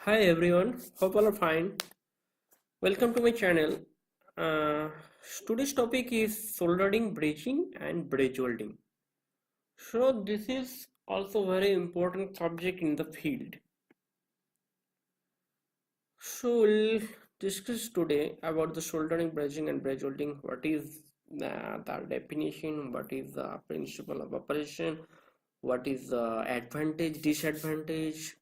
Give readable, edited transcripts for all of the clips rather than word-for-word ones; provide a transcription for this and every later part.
Hi everyone, hope all are fine. Welcome to my channel. Uh, Today's topic is soldering, brazing and braze welding. So this is also very important subject in the field. So we'll discuss today about the soldering, brazing and braze welding. What is the definition? What is the principle of operation? What is the advantage, disadvantage?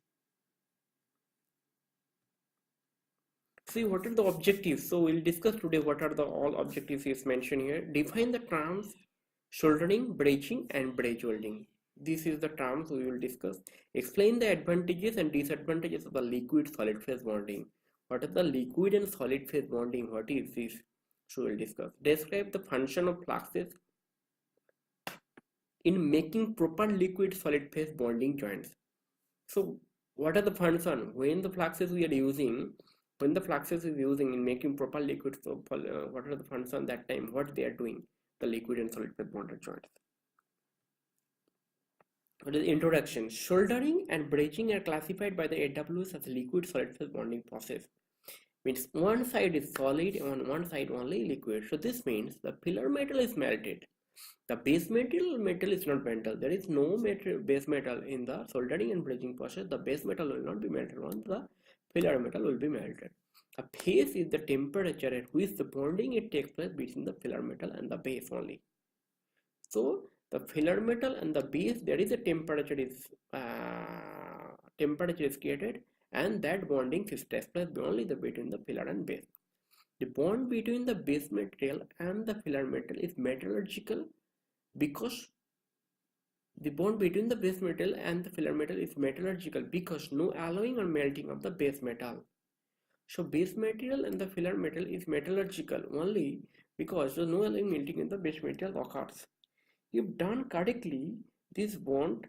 See what are the objectives. So we'll discuss today what are the all objectives is mentioned here. Define the terms soldering, brazing and braze welding. This is the terms we will discuss. Explain the advantages and disadvantages of the liquid solid phase bonding. What is the liquid and solid phase bonding? What is this? So we'll discuss. Describe the function of fluxes in making proper liquid solid phase bonding joints. So what are the function when the fluxes we are using? When the fluxes is using in making proper liquid, so what are the function that time? What they are doing? The liquid and solid phase bonded joints. What is introduction? Soldering and brazing are classified by the AWS as liquid solid phase bonding process. Means one side is solid and on one side only liquid. So this means the pillar metal is melted. The base metal is not melted. There is no base metal in the soldering and brazing process. The base metal will not be melted once the filler metal will be melted. A phase is the temperature at which the bonding it takes place between the filler metal and the base only. So the filler metal and the base, there is a temperature is created, and that bonding takes place only between the filler and base. The bond between the base material and the filler metal is metallurgical because the bond between the base metal and the filler metal is metallurgical because no alloying or melting of the base metal. So base material and the filler metal is metallurgical only because no alloying melting in the base material occurs. If done correctly, this bond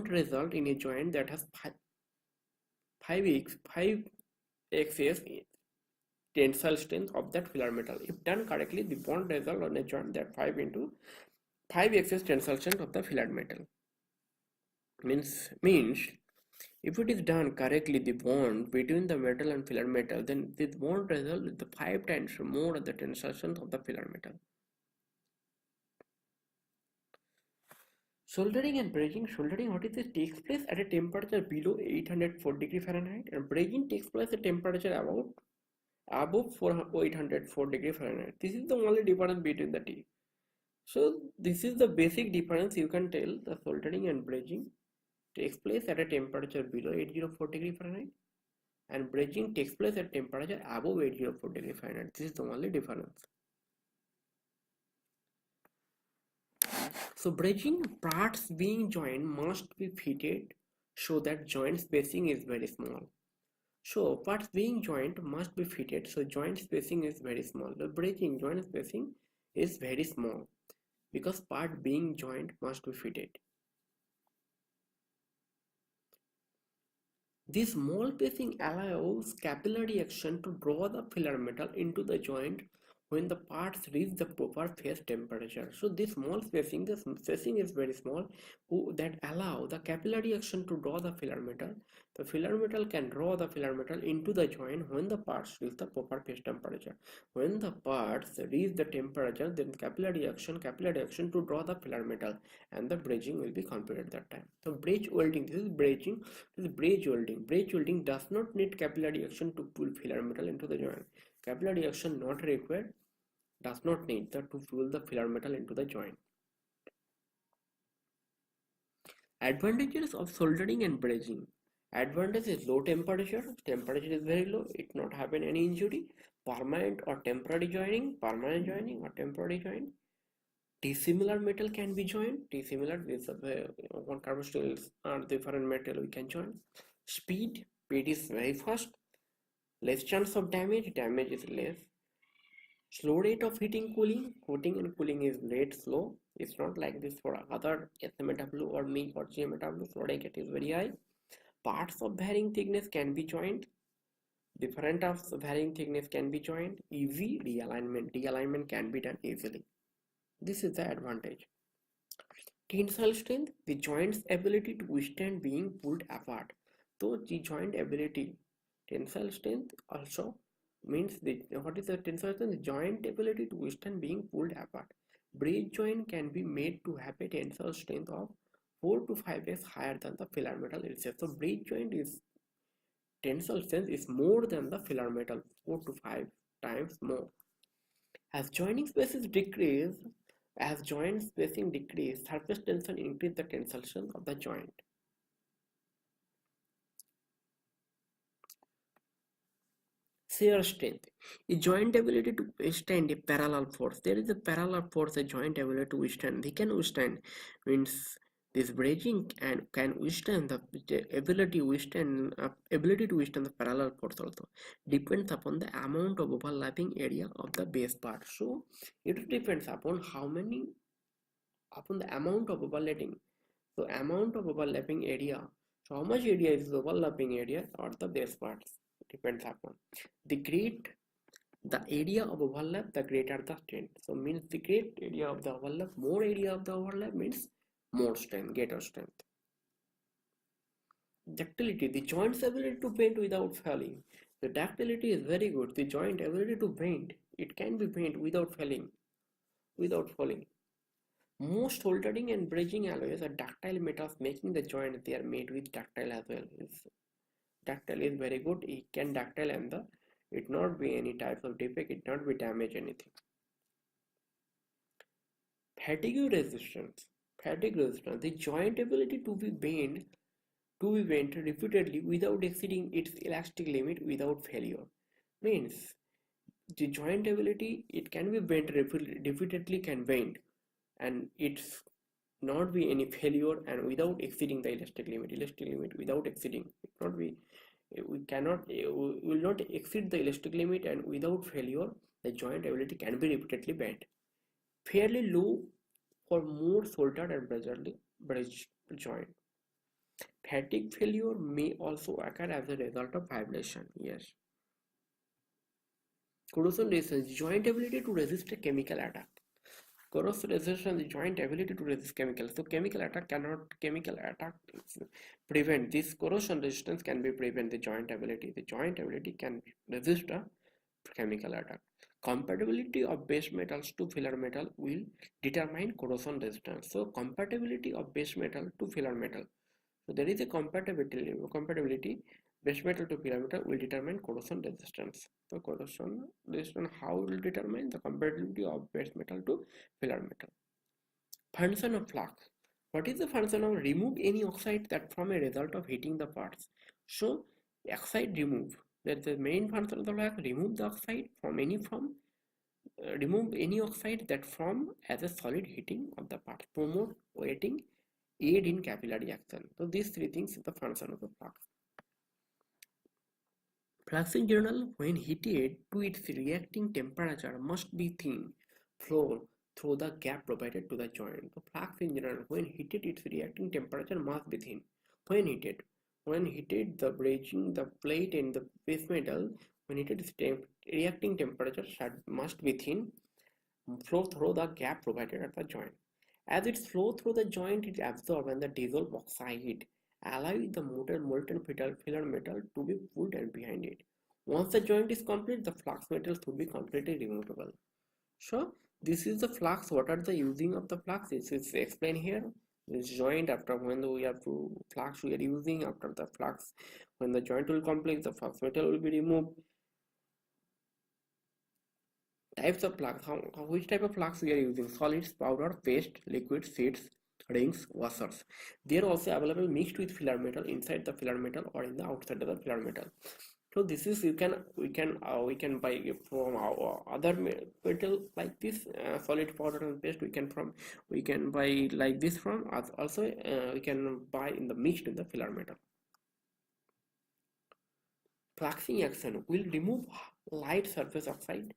result in a joint that has 5x tensile strength of that filler metal. If done correctly, the bond result on a joint that 5x tensile strength of the filler metal. Means if it is done correctly, the bond between the metal and filler metal, then this bond result is the 5 times more of the tensile strength of the filler metal. Soldering and brazing. Soldering, what is this? Takes place at a temperature below 804 degree Fahrenheit, and brazing takes place at temperature above 804 degree Fahrenheit. This is the only difference between the two. So this is the basic difference you can tell. The soldering and brazing takes place at a temperature below 804 degree Fahrenheit, and brazing takes place at temperature above 804 degree Fahrenheit. This is the only difference. So brazing parts being joined must be fitted so that joint spacing is very small. So parts being joined must be fitted so joint spacing is very small. The brazing joint spacing is very small because part being joined must be fitted. This small spacing allows capillary action to draw the filler metal into the joint when the parts reach the proper phase temperature. So this small spacing, the spacing is very small, that allow the capillary action to draw the filler metal. The filler metal can draw the filler metal into the joint when the parts reach the proper phase temperature. When the parts reach the temperature, then capillary action to draw the filler metal, and the brazing will be completed at that time. So braze welding, this is brazing. This is braze welding. Braze welding does not need capillary action to pull filler metal into the joint. Capillary action not required, does not need to pull the filler metal into the joint. Advantages of soldering and brazing. Advantage is low temperature. Temperature is very low. It not happen any injury. Permanent or temporary joining. Permanent joining or temporary joining. Dissimilar metal can be joined. Dissimilar with one carbon steels are different metal we can join. Speed is very fast. Less chance of damage is less. Slow rate of heating and cooling is rate slow. It's not like this for other SMW or MIG or GMW. Slow rate is very high. Parts of varying thickness can be joined. Different types of varying thickness can be joined. Easy realignment can be done easily. This is the advantage. Tensile strength, the joint's ability to withstand being pulled apart. So the joint ability, tensile strength also means what is the tensile strength? The joint ability to withstand being pulled apart. Braze joint can be made to have a tensile strength of 4 to 5x higher than the filler metal itself. So braze joint is tensile strength is more than the filler metal, 4 to 5 times more. As joining spaces decrease, as joint spacing decrease, surface tension increase the tensile strength of the joint. Shear strength. A joint ability to withstand a parallel force. There is a parallel force a joint ability to withstand. They can withstand means this brazing and can withstand the ability to withstand the parallel force also depends upon the amount of overlapping area of the base part. So it depends upon upon the amount of overlapping. So amount of overlapping area. So how much area is the overlapping area or the base parts depends upon the the area of overlap, the greater the strength. So means the great area of the overlap, more area of the overlap means more strength, greater strength. Ductility, the joint's ability to bend without falling. The ductility is very good. The joint ability to bend, it can be bent without falling. Most soldering and brazing alloys are ductile metals, making the joint they are made with ductile as well. Ductile is very good. It can ductile and it not be any type of defect. It not be damage anything. Fatigue resistance. Fatigue resistance. The joint ability to be bent repeatedly without exceeding its elastic limit without failure. Means the joint ability it can be bent repeatedly can bend and it's not be any failure and without exceeding the elastic limit without exceeding it not be we will not exceed the elastic limit and without failure the joint ability can be repeatedly bent fairly low for more soldered and brazed joint. Fatigue failure may also occur as a result of vibration. Yes. Corrosion resistance, joint ability to resist a chemical attack. Corrosion resistance, the joint ability to resist chemicals. So chemical attack prevent this corrosion resistance can be prevent the joint ability. The joint ability can resist a chemical attack. Compatibility of base metals to filler metal will determine corrosion resistance. So compatibility of base metal to filler metal. So there is a compatibility base metal to filler metal will determine corrosion resistance. So corrosion resistance how will determine the compatibility of base metal to filler metal. Function of flux. What is the function of remove any oxide that from a result of heating the parts? So oxide remove. That's the main function of the flux. Remove the oxide from remove any oxide that form as a solid heating of the parts. Promote wetting, aid in capillary action. So these three things is the function of the flux. Flux in general, when heated to its reacting temperature, must be thin, flow through the gap provided to the joint. So flux in general, when heated, its reacting temperature must be thin. When heated, the brazing, the plate and the base metal, when heated, its reacting temperature must be thin, flow through the gap provided at the joint. As it flows through the joint, it absorbs and the dissolve oxide, allowing the molten filler metal to be pulled and behind it. Once the joint is complete, the flux metal should be completely removable. So this is the flux. What are the using of the flux? This is explained here. This joint after when we have to flux we are using after the flux when the joint will complete the flux metal will be removed. Types of flux, which type of flux we are using? Solids, powder, paste, liquid, sheets, rings, washers. They are also available mixed with filler metal inside the filler metal or in the outside of the filler metal. So this is we can buy from our other metal like this solid powder and paste we can buy like this from also we can buy in the mixed in the filler metal. Fluxing action will remove light surface oxide,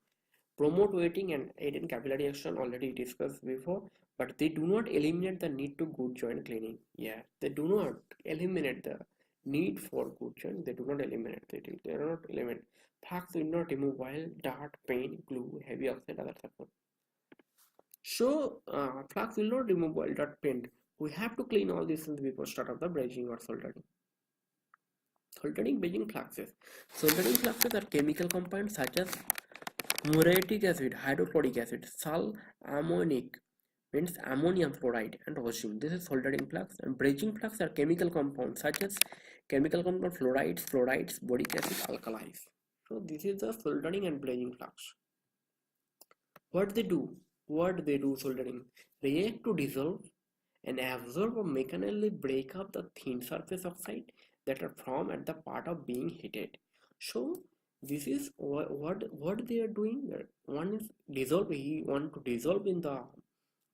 promote wetting and aid in capillary action already discussed before, but they do not eliminate the need to good joint cleaning. Yeah, they do not eliminate the need for good joint. They do not eliminate it. They do not eliminate. Flux will not remove oil, dart, paint, glue, heavy oxide, other surface. So flux will not remove oil, dart, paint, We have to clean all these things before start of the brazing or soldering. Soldering brazing fluxes. Soldering fluxes are chemical compounds such as muriatic acid, hydrochloric acid, ammonic, means ammonium fluoride, and rosin. This is soldering flux. And brazing flux are chemical compounds such as fluorides, boric acid, alkalis. So this is the soldering and brazing flux. What they do? Soldering. React to dissolve and absorb or mechanically break up the thin surface oxide that are formed at the part of being heated. So this is what they are doing. One is dissolve. He want to dissolve in the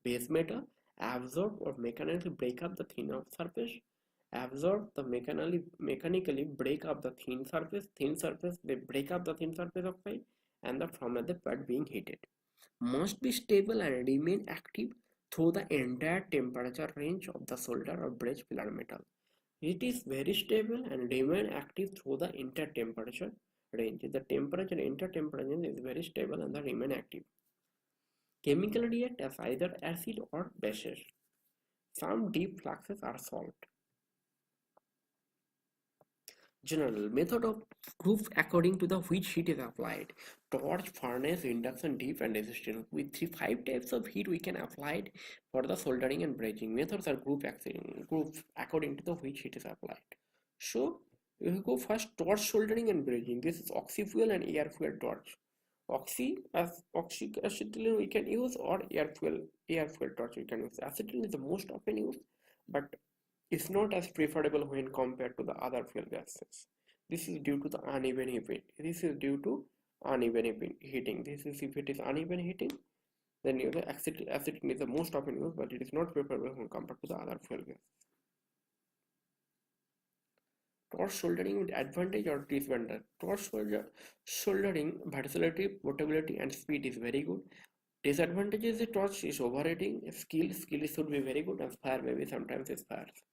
base metal, absorb or mechanically break up the thin surface, absorb the mechanically break up the thin surface, they break up the thin surface oxide and the from at the part being heated. Must be stable and remain active through the entire temperature range of the solder or braze filler metal. It is very stable and remain active through the entire temperature range. The entire temperature is very stable and the remain active. Chemical react as either acid or bases. Some deep fluxes are salt. General method of proof according to the which heat is applied: torch, furnace, induction, dip, and resistance. With 5 types of heat we can apply it for the soldering and brazing. Methods are group according to the which heat is applied. So we go first torch soldering and brazing. This is oxy fuel and air fuel torch. Oxyacetylene we can use, or air fuel torch we can use. Acetylene is the most often used, but is not as preferable when compared to the other fuel gases. This is due to the uneven heating. This is if it is uneven heating, then the acetylene is the most often used, but it is not preferable when compared to the other fuel gases. Torch soldering with advantage or disadvantage. Torch soldering versatility, portability, and speed is very good. Disadvantage is the torch is overheating. Skill should be very good, and fire maybe sometimes it fires.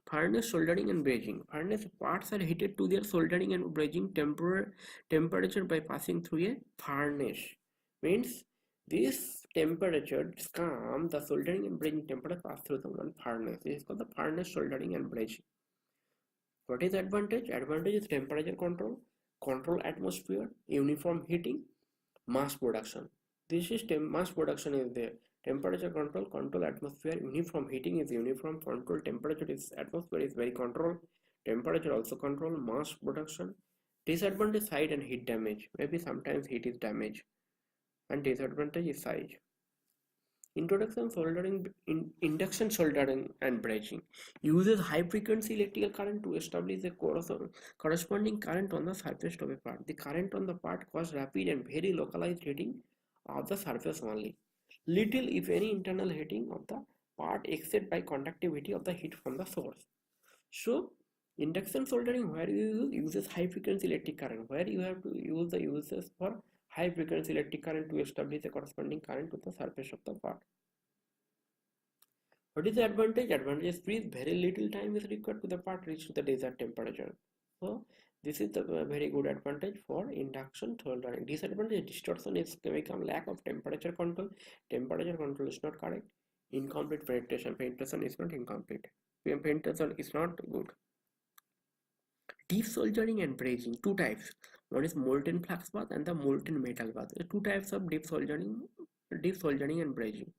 Furnace soldering and brazing. Furnace parts are heated to their soldering and brazing temperature by passing through a furnace. Means this temperature calm, the soldering and brazing temperature pass through the one furnace. This is called the furnace soldering and brazing. What is advantage? Advantage is temperature control atmosphere, uniform heating, mass production. This is mass production is there. Temperature control atmosphere, uniform heating is uniform control, temperature is atmosphere is very control, temperature also control, mass production. Disadvantage side and heat damage. Maybe sometimes heat is damage, and disadvantage is size. Introduction soldering induction soldering and brazing uses high frequency electrical current to establish a corresponding current on the surface of a part. The current on the part causes rapid and very localized heating of the surface only. Little if any internal heating of the part except by conductivity of the heat from the source. So induction soldering, where you uses high frequency electric current, where you have to use the uses for high frequency electric current to establish a corresponding current to the surface of the part. What is the advantage? Advantage is freeze. Very little time is required to the part reach to the desired temperature. So this is the very good advantage for induction soldering. Disadvantage, distortion is become lack of temperature control. Temperature control is not correct. Incomplete penetration. Penetration is not incomplete. Penetration is not good. Deep soldering and brazing, two types. One is molten flux bath and the molten metal bath. Two types of deep soldering and brazing.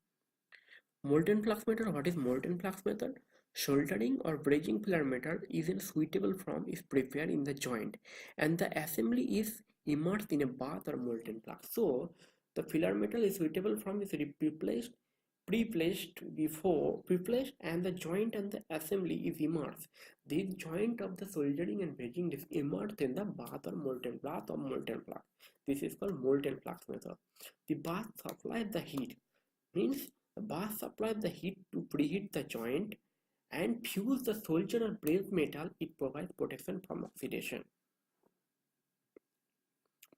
Molten flux method. What is molten flux method? Soldering or brazing filler metal is in suitable form is prepared in the joint and the assembly is immersed in a bath or molten flux. So the filler metal is suitable form is pre-placed and the joint and the assembly is immersed. The joint of the soldering and brazing is immersed in the bath or molten flux. This is called molten flux method. The bath supplies the heat, means the bath supplies the heat to preheat the joint and fuse the solder or braze metal. It provides protection from oxidation.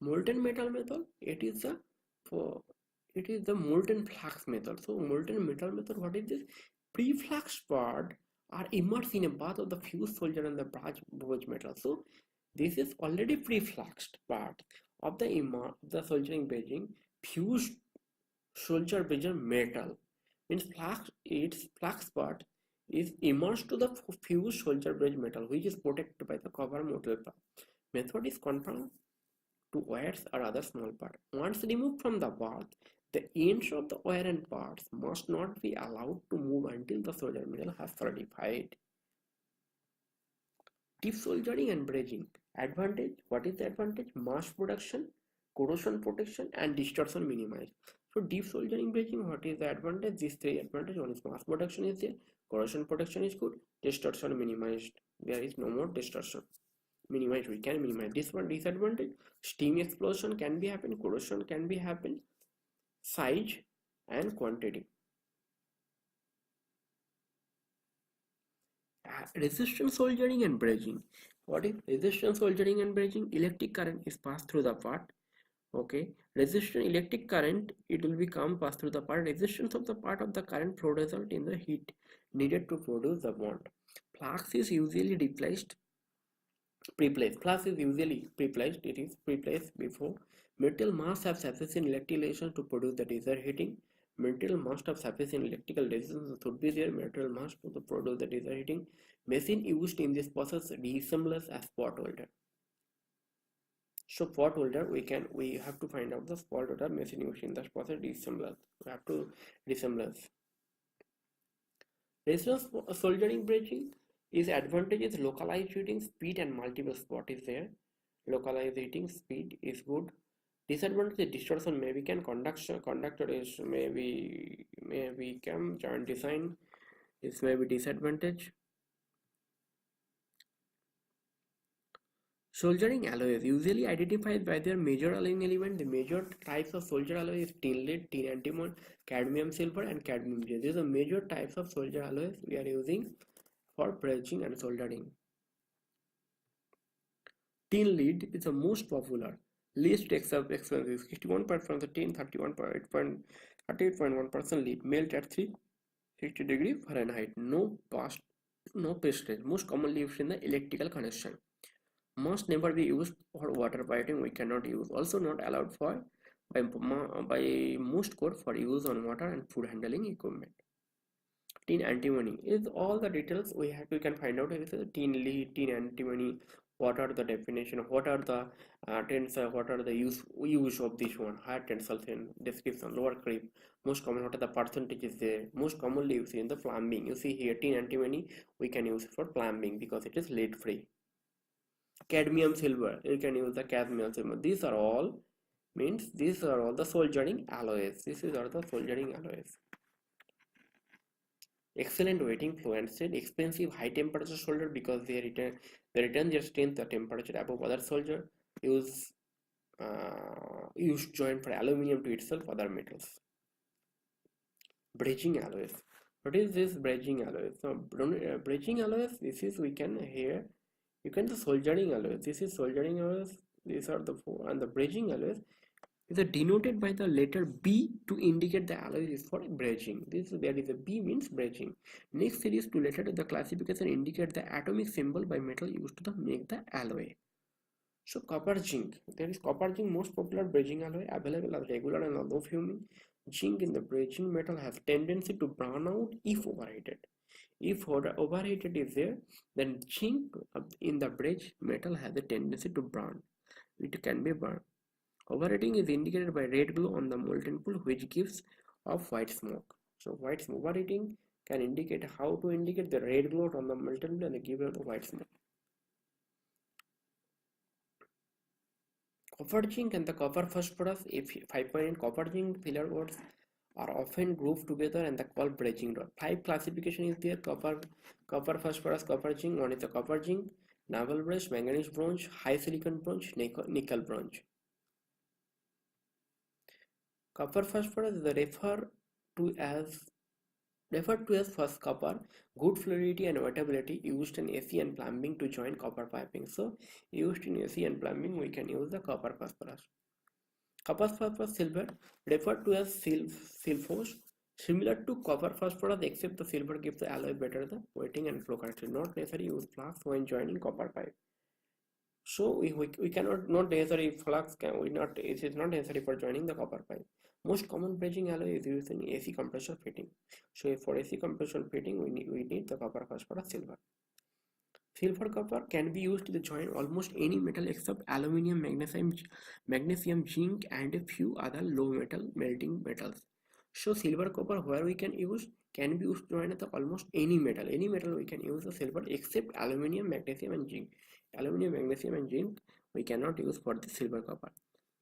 Molten metal method, it is the molten flux method. So molten metal method, what is this? Pre-flux part are immersed in a bath of the fused solder and the braze metal. So this is already pre-fluxed part of the soldering brazing fused solder braze metal. Means its flux part is immersed to the fused solder braze metal, which is protected by the cover metal part. Method is confined to wires or other small part. Once removed from the bath, the ends of the wire and parts must not be allowed to move until the solder metal has solidified. Deep soldering and brazing. Advantage. What is the advantage? Mass production, corrosion protection, and distortion minimized. So deep soldering brazing, what is the advantage? These three advantages. One is mass production is there, corrosion protection is good, distortion minimized. There is no more distortion. Minimize, we can minimize. This one disadvantage. Steam explosion can be happen, corrosion can be happen, size and quantity. Resistance soldering and brazing. What is resistance soldering and brazing? Electric current is passed through the part. Okay, resistance electric current, it will become passed through the part. Resistance of the part of the current flow result in the heat needed to produce the bond. Flux is usually preplaced. Flux is usually preplaced. It is preplaced before. Metal must have sufficient electrical resistance to produce the desired heating. Metal must have sufficient electrical resistance should be there. Metal must produce the desired heating. Machine used in this process resembles as spot welder. So spot welder, we have to find out the spot welder machine used in this process resemblance. We have to resemblance. Resistance soldering brazing is advantage is localized heating speed and multiple spot is there. Localized heating speed is good. Disadvantage is distortion, maybe can conductor is maybe can joint design is maybe disadvantage. Soldering alloys usually identified by their major alloying element. The major types of solder alloy is tin lead, tin antimony, cadmium silver, and cadmium zinc. These are major types of solder alloys we are using for brazing and soldering. Tin lead is the most popular, least expensive. 61% of the tin, 38.1% lead, melt at 360 degree Fahrenheit. No prestige. Most commonly used in the electrical connection. Must never be used for water piping. We cannot use. Also not allowed for by most code for use on water and food handling equipment. Tin antimony is all the details we can find out. Tin lead, tin antimony. What are the definition? What are the tensile? What are the use of this one? Higher tensile thin description, lower creep. Most common. What are the percentages there? Most commonly used in the plumbing. You see here tin antimony. We can use it for plumbing because it is lead free. Cadmium silver, you can use the cadmium silver. These are all the soldering alloys. These are the soldering alloys. Excellent weighting, flow and strength. Expensive high temperature solder because they return their strength the temperature above other solder. Use joint for aluminium to itself, other metals. Brazing alloys. What is this brazing alloys? So brazing alloys, this is you can the soldering alloys. This is soldering alloys. These are the four, and the brazing alloys is denoted by the letter B to indicate the alloy is for brazing. There is a B means brazing. Next series to letter to the classification indicate the atomic symbol by metal used to make the alloy. So copper zinc. There is copper zinc, most popular brazing alloy available as regular and low fuming. Zinc in the brazing metal has tendency to burn out if overheated. If overheated is there, then zinc in the braze metal has a tendency to burn. It can be burned. Overheating is indicated by red glow on the molten pool, which gives off white smoke. So white smoke. Overheating can indicate how to indicate the red glow on the molten pool and give off the white smoke. Copper zinc and the copper phosphorus, if 5.8 copper zinc filler rods are often grouped together and called brazing rod. 5 classification is there: copper phosphorus, copper zinc. One is the copper zinc, naval brass, manganese bronze, high silicon bronze, nickel bronze. Copper phosphorus is referred to as first copper, good fluidity and wettability, used in AC and plumbing to join copper piping. So used in AC and plumbing, we can use the copper phosphorus. Copper phosphorus silver, referred to as silphos, similar to copper phosphorus except the silver gives the alloy better the weighting and flow character. Not necessary use flux when joining copper pipe. So we cannot not necessary flux can we not it is not necessary for joining the copper pipe. Most common brazing alloy is used in AC compressor fitting. So for AC compressor fitting we need the copper phosphorus silver. Silver copper can be used to join almost any metal except aluminium, magnesium, zinc, and a few other low metal melting metals. So silver copper where we can be used to join the almost any metal. Any metal we can use the silver except aluminium, magnesium, and zinc. Aluminium, magnesium, and zinc we cannot use for the silver copper.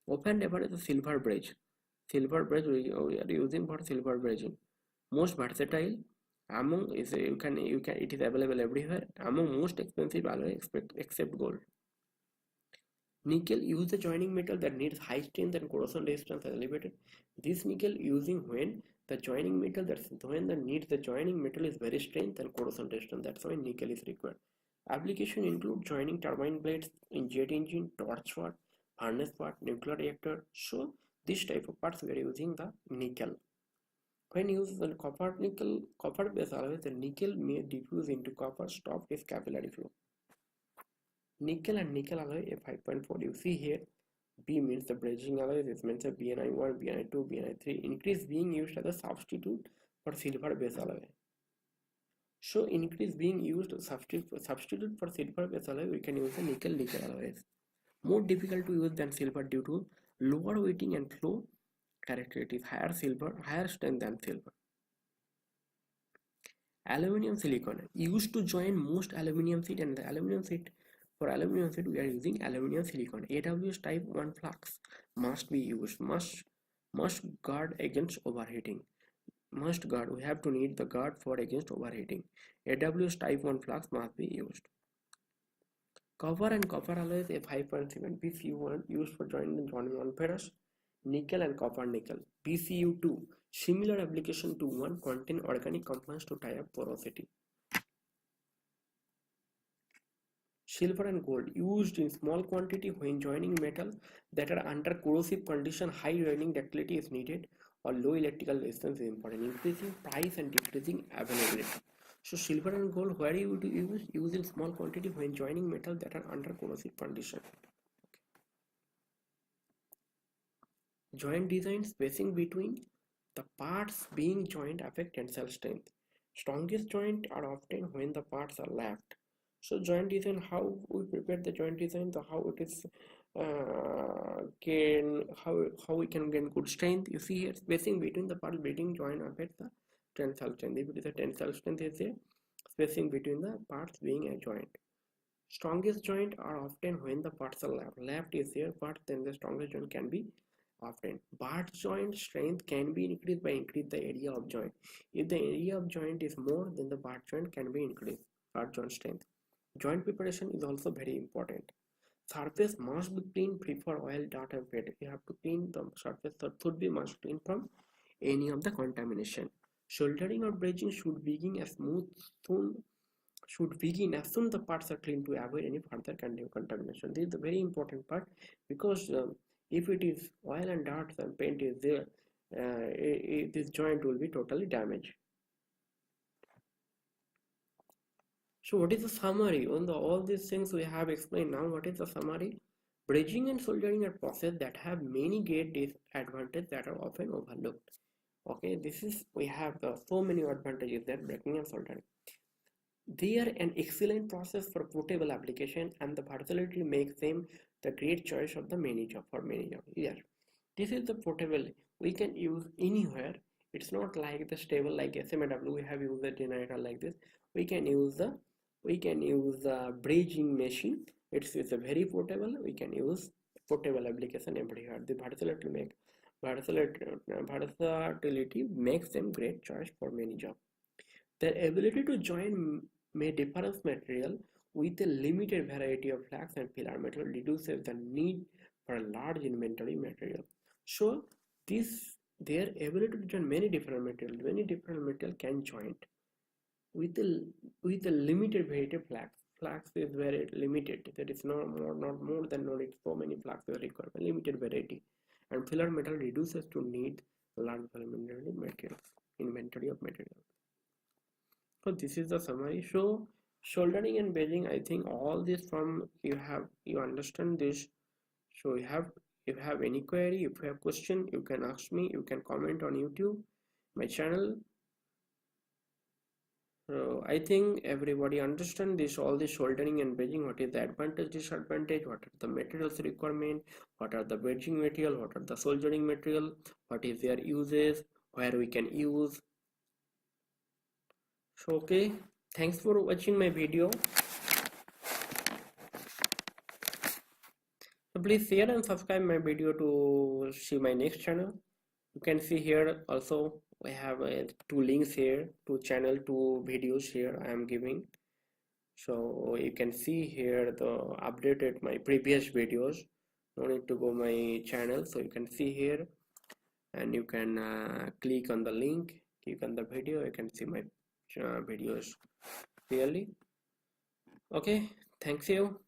Open lever is the silver braze. Silver braze we are using for silver brazing. Most versatile among is you can it is available everywhere. Among most expensive alloy except gold. Nickel use the joining metal that needs high strength and corrosion resistance as elevated. This nickel using when the joining metal the joining metal is very strength and corrosion resistant. That's why nickel is required. Application include joining turbine blades in jet engine, torch part, furnace part, nuclear reactor. So this type of parts we are using the nickel. When used on copper based alloys, the nickel may diffuse into copper, stop its capillary flow. Nickel and nickel alloy A5.4. You see here, B means the brazing alloy. This means a BNI1, BNI2, BNI3. Increase being used as a substitute for silver based alloy. So increase being used to substitute for silver based alloy, we can use the nickel alloys. More difficult to use than silver due to lower weighting and flow characteristics. Higher strength than silver. Aluminium silicon used to join most aluminium sheet, and the aluminium sheet for aluminium sheet we are using aluminium silicon. AWS type 1 flux must be used, must guard against overheating. Must guard, we have to need the guard for against overheating. AWS type 1 flux must be used. Copper and copper alloys A5.7 BCU1 used for joining the non ferrous. Nickel and copper nickel BCU2 similar application to one contain organic compounds to tie up porosity. Silver and gold used in small quantity when joining metal that are under corrosive condition. High joining ductility is needed or low electrical resistance is important. Increasing price and decreasing availability. So silver and gold where you would use in small quantity when joining metal that are under corrosive condition. Joint design spacing between the parts being joined affect tensile strength. Strongest joint are often when the parts are left. So joint design, how we prepare the joint design, how it is how we can gain good strength. You see here spacing between the parts being joined affects the tensile strength. If it is a tensile strength is a spacing between the parts being a joint. Strongest joint are often when the parts are left. Left is here, but then the strongest joint can be often. Part joint strength can be increased by increase the area of joint. If the area of joint is more, then the part joint can be increased. Part joint strength. Joint preparation is also very important. Surface must be clean, prefer oil, dirt and fat. You have to clean the surface that should be must clean from any of the contamination. Soldering or brazing should begin as soon the parts are clean to avoid any further contamination. This is the very important part because if it is oil and dirt and paint is there, this joint will be totally damaged. So what is the summary on all these things we have explained? Now what is the summary? Brazing and soldering are processes that have many great disadvantages that are often overlooked. Okay, this is we have so many advantages that brazing and soldering. They are an excellent process for portable application, and the versatility makes them the great choice of the many job for many jobs. Here, this is the portable we can use anywhere. It's not like the stable like SMAW. We have used the generator like this. We can use the brazing machine. It's a very portable. We can use portable application everywhere. The versatility makes them great choice for many jobs. Their ability to join may difference material with a limited variety of flux and filler metal reduces the need for a large inventory material. So their ability to join many different material can join with a limited variety of flux. Flux is very limited. There is not more than so many flux are required. Limited variety, and filler metal reduces to need large inventory of material. So this is the summary. So Soldering and brazing, I think all this from you understand this. So if you have any query, if you have question, you can ask me, you can comment on YouTube, my channel. So I think everybody understand this, all the soldering and brazing, what is the advantage, disadvantage, what are the materials requirement, what are the brazing material, what are the soldering material, what is their uses, where we can use. So okay, thanks for watching my video. So please share and subscribe my video to see my next channel. You can see here also I have two links here, two channel, two videos here I am giving. So you can see here the updated my previous videos. No need to go my channel, so you can see here and you can click on the link, click on the video, you can see my videos clearly. Okay, thanks you.